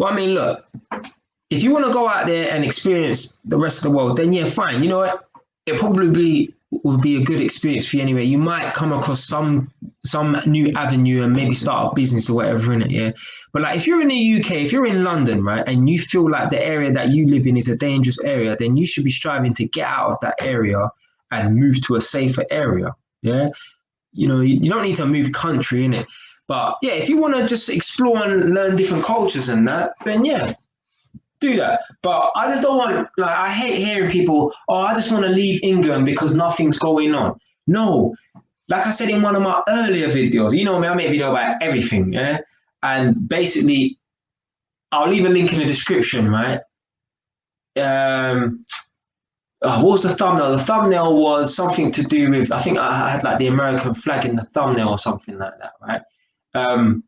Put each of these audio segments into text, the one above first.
Well, I mean, look, if you want to go out there and experience the rest of the world, then yeah, fine. You know what? It probably would be a good experience for you anyway. You might come across some new avenue and maybe start a business or whatever in it, yeah. But like if you're in the UK, if you're in London, right, and you feel like the area that you live in is a dangerous area, then you should be striving to get out of that area and move to a safer area. Yeah. You know, you don't need to move country in it. But yeah, if you want to just explore and learn different cultures and that, then yeah, do that. But I just don't want, like, I hate hearing people, oh, I just want to leave England because nothing's going on. No, like I said in one of my earlier videos, you know me, I make a video about everything, yeah? And basically, I'll leave a link in the description, right? What was the thumbnail? The thumbnail was something to do with, I think I had like the American flag in the thumbnail or something like that, right? And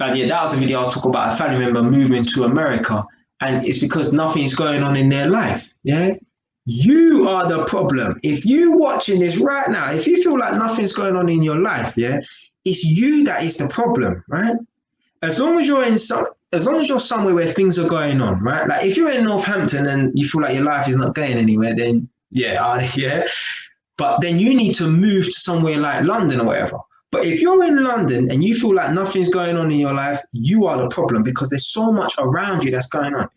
yeah, that was a video I was talking about a family member moving to America, and it's because nothing's going on in their life. Yeah, you are the problem. If you watching this right now, if you feel like nothing's going on in your life, yeah, it's you that is the problem, right? As long as you're somewhere where things are going on, right? Like if you're in Northampton and you feel like your life is not going anywhere, then yeah, yeah. But then you need to move to somewhere like London or whatever. But if you're in London and you feel like nothing's going on in your life, you are the problem because there's so much around you that's going on.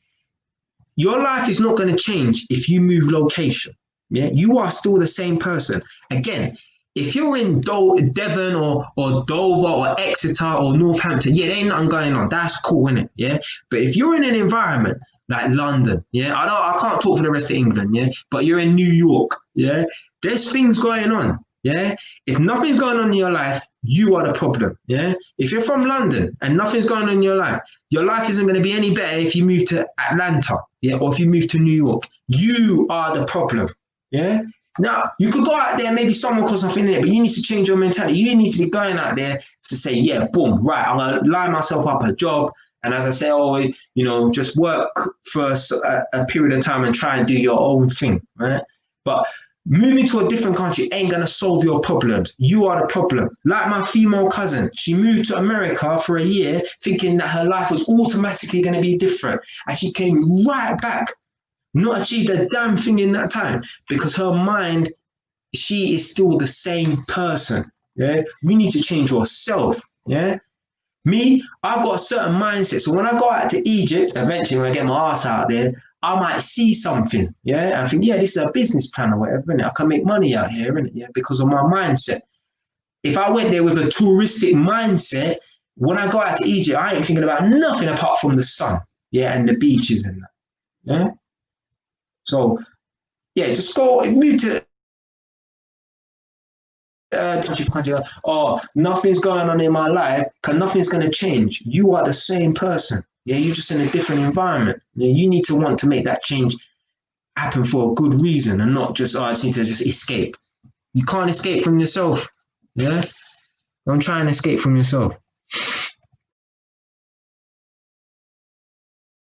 Your life is not going to change if you move location. Yeah, you are still the same person. Again, if you're in Devon or Dover or Exeter or Northampton, yeah, there ain't nothing going on. That's cool, innit? Yeah. But if you're in an environment like London, yeah, I can't talk for the rest of England, yeah, but you're in New York, yeah, there's things going on. Yeah, if nothing's going on in your life, you are the problem. Yeah, if you're from London and nothing's going on in your life isn't going to be any better if you move to Atlanta, yeah, or if you move to New York. You are the problem. Yeah. Now you could go out there, maybe someone calls something in it, but you need to change your mentality. You need to be going out there to say, yeah, boom, right, I'm gonna line myself up a job, and as I say always, you know, just work for a period of time and try and do your own thing, right? But moving to a different country ain't going to solve your problems. You are the problem. Like my female cousin, she moved to America for a year thinking that her life was automatically going to be different. And she came right back, not achieved a damn thing in that time because her mind, she is still the same person. Yeah, you need to change yourself. Yeah. Me, I've got a certain mindset. So when I go out to Egypt, eventually when I get my ass out there, I might see something, yeah, and think, yeah, this is a business plan or whatever, innit? I can make money out here, innit? Yeah, because of my mindset. If I went there with a touristic mindset, when I go out to Egypt, I ain't thinking about nothing apart from the sun, yeah, and the beaches and that, yeah. So, yeah, just go move to country. Oh, nothing's going on in my life, because nothing's going to change. You are the same person. Yeah, you're just in a different environment. Yeah, you need to want to make that change happen for a good reason and not just, oh, I just need to just escape. You can't escape from yourself. Yeah? Don't try and escape from yourself.